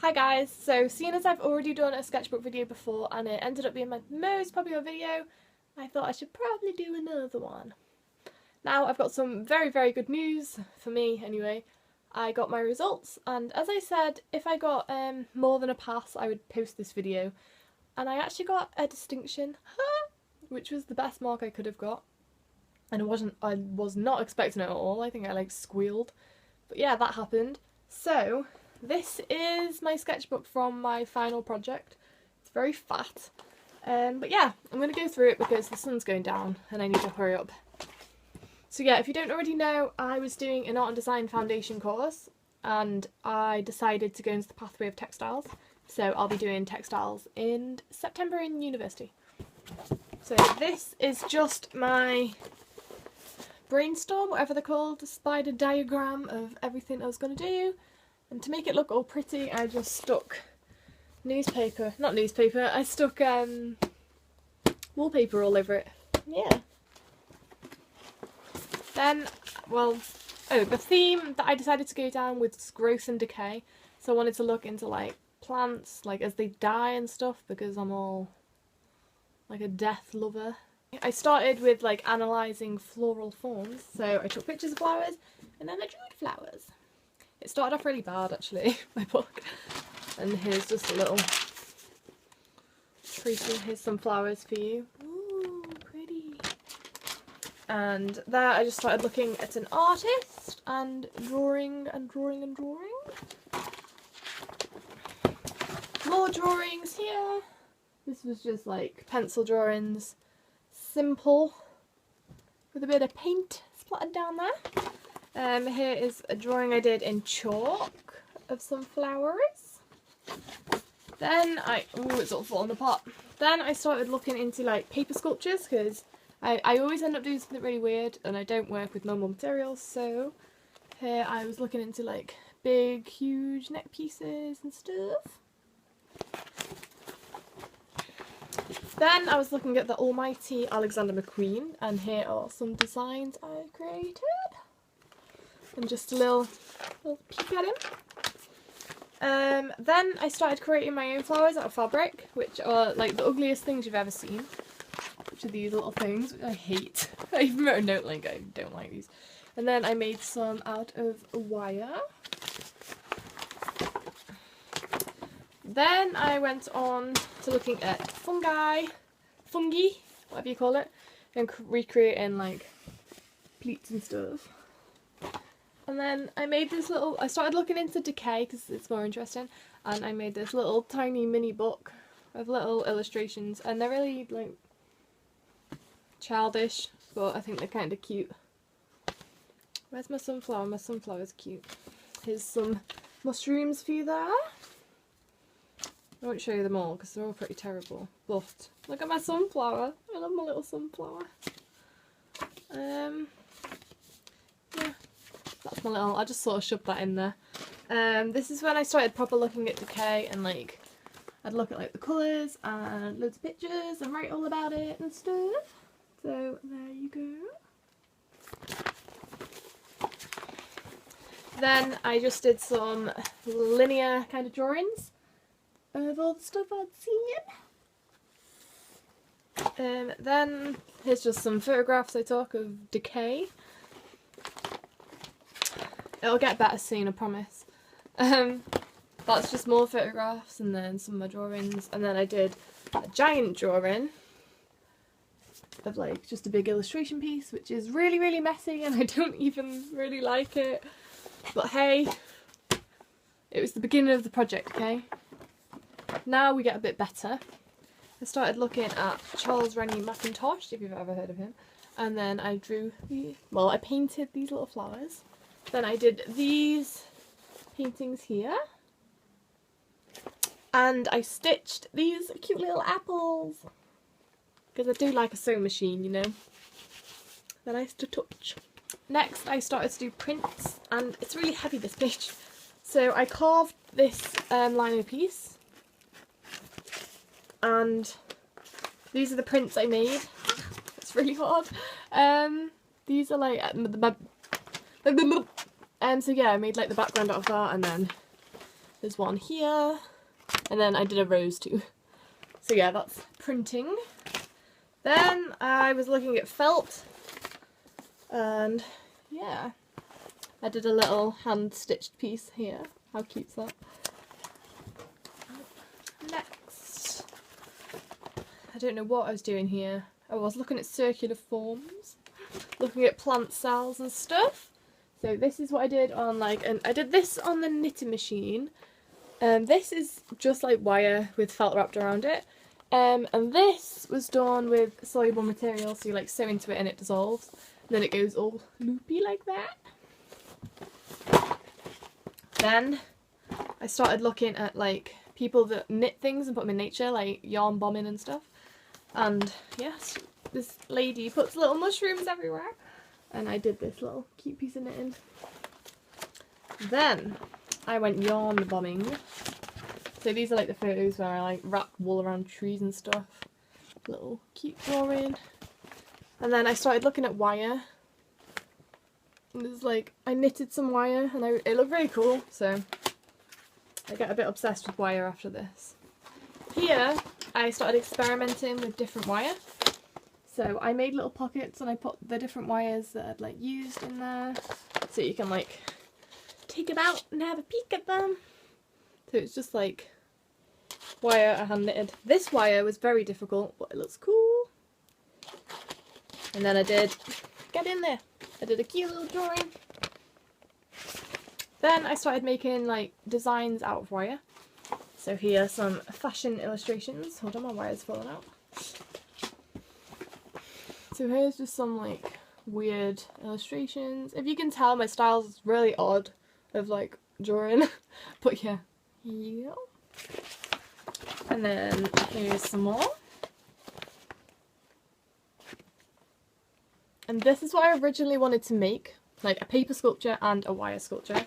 Hi guys, so seeing as I've already done a sketchbook video before and it ended up being my most popular video, I thought I should probably do another one. Now I've got some very good news, for me anyway. I got my results and as I said, if I got more than a pass I would post this video. And I actually got a distinction, which was the best mark I could have got. And I was not expecting it at all. I think I like squealed. But yeah, that happened. So this is my sketchbook from my final project. It's very fat. But yeah, I'm going to go through it because the sun's going down and I need to hurry up. So yeah, if you don't already know, I was doing an art and design foundation course and I decided to go into the pathway of textiles. So I'll be doing textiles in September in university. So this is just my brainstorm, whatever they're called, a spider diagram of everything I was going to do. And to make it look all pretty, I just stuck I stuck wallpaper all over it. Yeah. Then, the theme that I decided to go down was growth and decay. So I wanted to look into like plants, like as they die and stuff, because I'm all like a death lover. I started with like analysing floral forms, so I took pictures of flowers and then I drew flowers. It started off really bad actually, my book. And here's just a little tracing. Here's some flowers for you. Ooh, pretty. And there I just started looking at an artist and drawing and drawing and drawing. More drawings here. This was just like pencil drawings. Simple. With a bit of paint splattered down there. Here is a drawing I did in chalk of some flowers. Then it's all falling apart. Then I started looking into like paper sculptures because I always end up doing something really weird and I don't work with normal materials, so here I was looking into like big, huge neck pieces and stuff. Then I was looking at the almighty Alexander McQueen, and here are some designs I created. And just a little peek at him. Then I started creating my own flowers out of fabric, which are like the ugliest things you've ever seen. Which are these little things, which I hate. I even wrote a note like I don't like these. And then I made some out of wire. Then I went on to looking at fungi, whatever you call it, and recreating like pleats and stuff. And then I made this I started looking into Decay because it's more interesting, and I made this little tiny mini book of little illustrations, and they're really like childish, but I think they're kind of cute. Where's my sunflower? My sunflower's cute. Here's some mushrooms for you there. I won't show you them all because they're all pretty terrible, but look at my sunflower. I love my little sunflower. Yeah, that's my little, I just sort of shoved that in there. This is when I started proper looking at Decay, and like I'd look at like the colours and loads of pictures and write all about it and stuff. So there you go. Then I just did some linear kind of drawings of all the stuff I'd seen. Then here's just some photographs I took of Decay. It'll get better soon, I promise. That's just more photographs and then some of my drawings. And then I did a giant drawing of like just a big illustration piece, which is really messy and I don't even really like it. But hey, it was the beginning of the project, okay? Now we get a bit better. I started looking at Rennie Mackintosh, if you've ever heard of him, and then I drew I painted these little flowers. Then I did these paintings here, and I stitched these cute little apples because I do like a sewing machine, you know. They're nice to touch. Next I started to do prints, and it's really heavy, this page, so I carved this lino piece. And these are the prints I made. It's really hard. These are like so yeah, I made like the background out of that, and then There's one here, and then I did a rose too. So yeah, that's printing. Then I was looking at felt, and yeah, I did a little hand-stitched piece here. How cute's that? Next, I don't know what I was doing here. I was looking at circular forms, looking at plant cells and stuff. So this is what I did on and I did this on the knitting machine. This is just like wire with felt wrapped around it. And this was done with soluble material, so you like sew into it and it dissolves. And then it goes all loopy like that. Then I started looking at like people that knit things and put them in nature, like yarn bombing and stuff. And yes, this lady puts little mushrooms everywhere. And I did this little cute piece of knitting. Then I went yarn bombing. So these are like the photos where I like wrap wool around trees and stuff. Little cute drawing. And then I started looking at wire. And there's like, I knitted some wire and it looked very cool. So I get a bit obsessed with wire after this. Here I started experimenting with different wire. So I made little pockets and I put the different wires that I'd like used in there. So you can like take them out and have a peek at them. So it's just like wire I hand knitted. This wire was very difficult, but it looks cool. And then I did, get in there, I did a cute little drawing. Then I started making like designs out of wire. So here are some fashion illustrations. Hold on, my wire's falling out. So here's just some like weird illustrations. If you can tell, my style's really odd of like drawing. But yeah. Yeah. And then here's some more. And this is what I originally wanted to make, like a paper sculpture and a wire sculpture,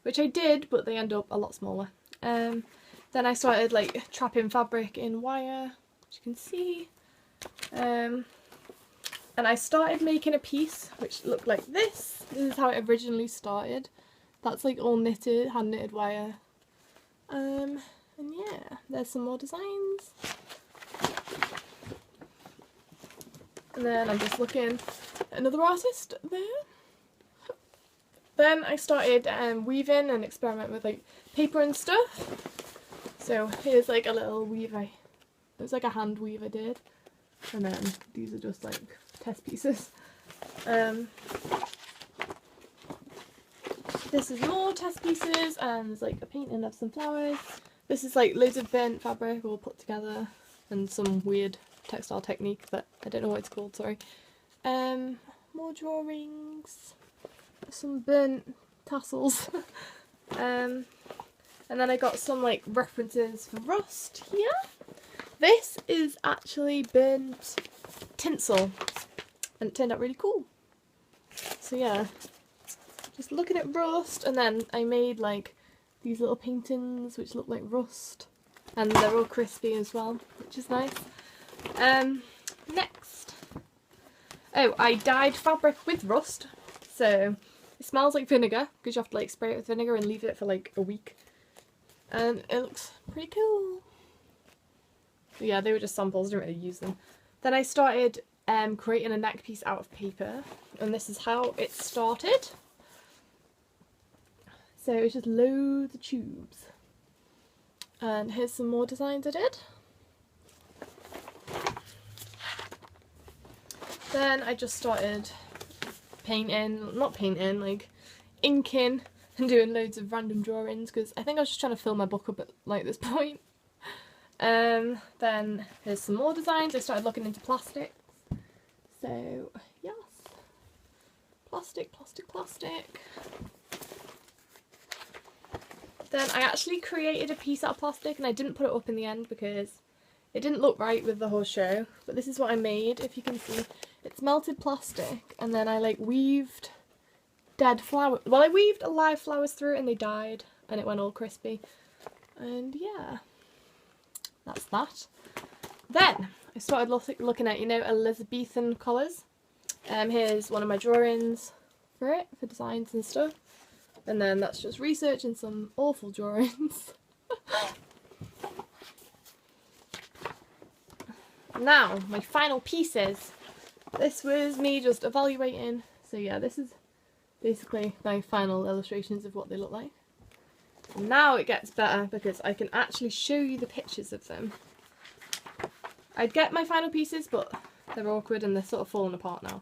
which I did, but they end up a lot smaller. Then I started like trapping fabric in wire, as you can see. And I started making a piece which looked like this. This is how it originally started. That's like all knitted, hand knitted wire. And yeah, there's some more designs. And then I'm just looking at another artist there. Then I started weaving and experimenting with like paper and stuff. So here's like a little weave it was like a hand weave I did. And then these are just like test pieces. This is more test pieces and there's like a painting of some flowers. This is like loads of burnt fabric all put together and some weird textile technique that I don't know what it's called, sorry. More drawings, some burnt tassels. And then I got some like references for rust here. This is actually burnt tinsel and it turned out really cool. So yeah, just looking at rust, and then I made like these little paintings which look like rust and they're all crispy as well, which is nice. Next, oh, I dyed fabric with rust, so it smells like vinegar because you have to like spray it with vinegar and leave it for like a week, and it looks pretty cool. But yeah, they were just samples, I didn't really use them. Then I started creating a neck piece out of paper, and this is how it started. So it's just loads of tubes. And here's some more designs I did. Then I just started painting, not painting, like inking and doing loads of random drawings because I think I was just trying to fill my book up at like this point. Then here's some more designs. I started looking into plastics. So yes, plastic, plastic, plastic. Then I actually created a piece out of plastic and I didn't put it up in the end because it didn't look right with the whole show. But this is what I made, if you can see. It's melted plastic and then I like weaved dead flowers. Well, I weaved live flowers through it and they died and it went all crispy. And yeah, that's that. Then I started looking at, you know, Elizabethan colours. Here's one of my drawings for it, for designs and stuff. And then that's just research and some awful drawings. Now, my final pieces. This was me just evaluating. So yeah, this is basically my final illustrations of what they look like. And now it gets better because I can actually show you the pictures of them. I'd get my final pieces, but they're awkward and they're sort of falling apart now.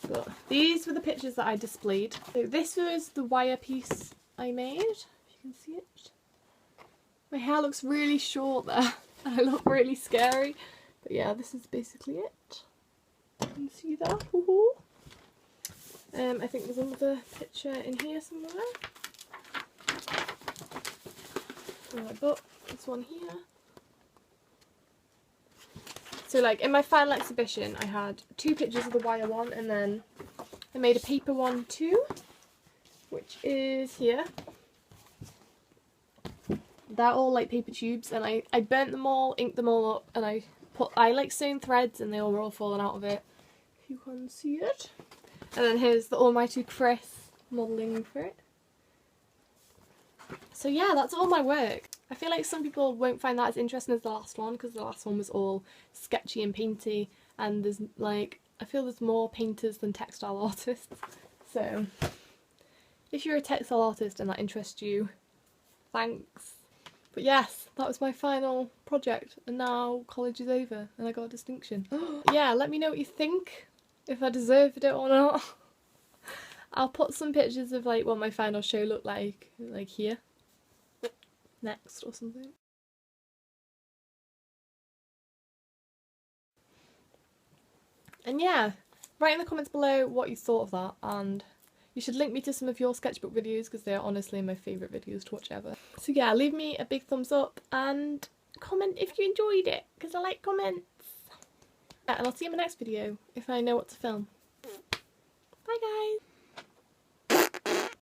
But these were the pictures that I displayed. So this was the wire piece I made, if you can see it. My hair looks really short there and I look really scary. But yeah, this is basically it. You can see that. I think there's another picture in here somewhere. Right, but this one here. So like in my final exhibition I had 2 pictures of the wire one, and then I made a paper one too, which is here. They're all like paper tubes, and I burnt them all, inked them all up, and I like sewn threads and they all were all falling out of it, if you can see it. And then here's the Almighty Chris modelling for it. So yeah, that's all my work. I feel like some people won't find that as interesting as the last one, because the last one was all sketchy and painty, and there's like, I feel there's more painters than textile artists. So if you're a textile artist and that interests you, thanks. But yes, that was my final project, and now college is over and I got a distinction. Yeah, let me know what you think, if I deserved it or not. I'll put some pictures of like what my final show looked like here, next or something. And yeah, write in the comments below what you thought of that, and you should link me to some of your sketchbook videos because they are honestly my favourite videos to watch ever. So yeah, leave me a big thumbs up and comment if you enjoyed it, because I like comments. Yeah, and I'll see you in my next video if I know what to film. Bye guys!